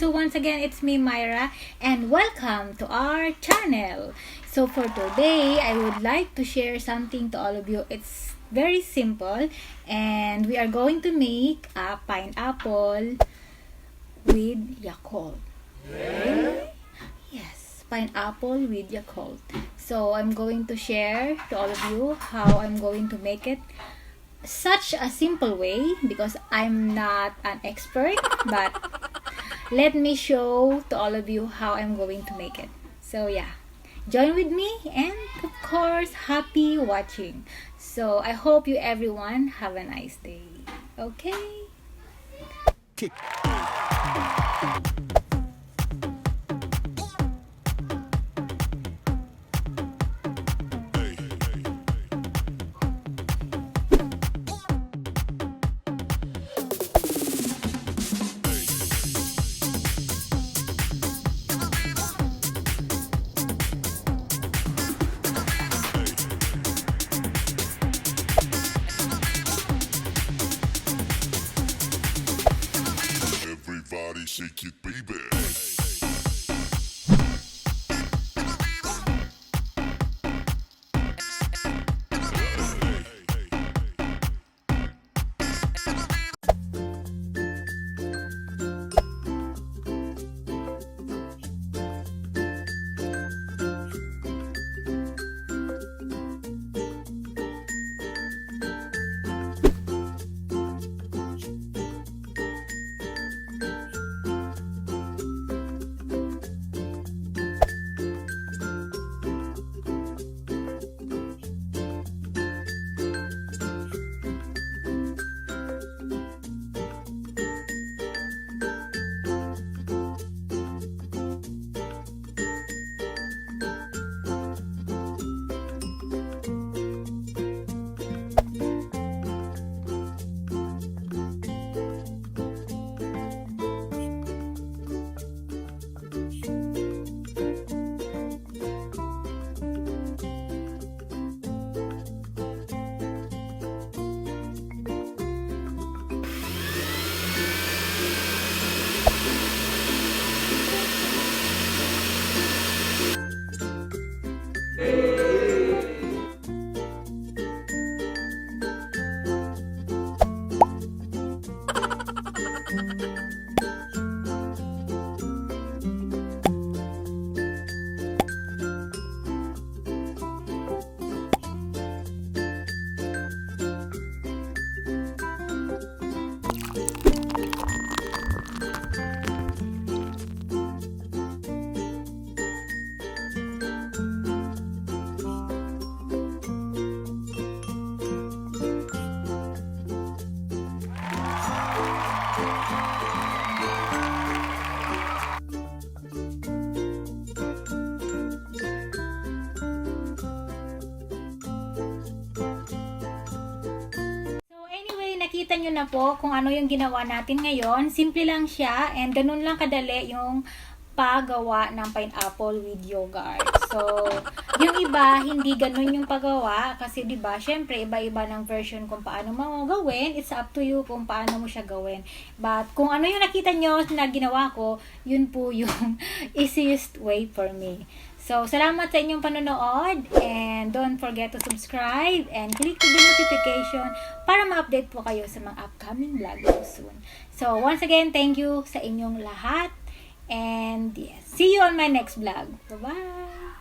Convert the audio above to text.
So once again, it's me, Myra, and welcome to our channel. So for today, I would like to share something to all of you. It's very simple, and we are going to make a pineapple with Yakult. Okay? Yes, pineapple with Yakult. So I'm going to share to all of you how I'm going to make it. Such a simple way because I'm not an expert, but let me show to all of you how I'm going to make it. So yeah, join with me, and of course, happy watching. So I hope you everyone have a nice day. Okay? Everybody shake it, baby. Nakita nyo na po kung ano yung ginawa natin ngayon. Simple lang siya, and ganun lang kadali yung paggawa ng pineapple with yogurt. So, yung iba, hindi ganun yung paggawa kasi 'di ba, syempre iba-iba ng version kung paano mo gawin. It's up to you kung paano mo siya gawin. But kung ano yung nakita nyo na ginawa ko, yun po yung easiest way for me. So, salamat sa inyong panonood, and don't forget to subscribe and click the notification para ma-update po kayo sa mga upcoming vlog soon. So, once again, thank you sa inyong lahat, and yes, see you on my next vlog. Bye-bye!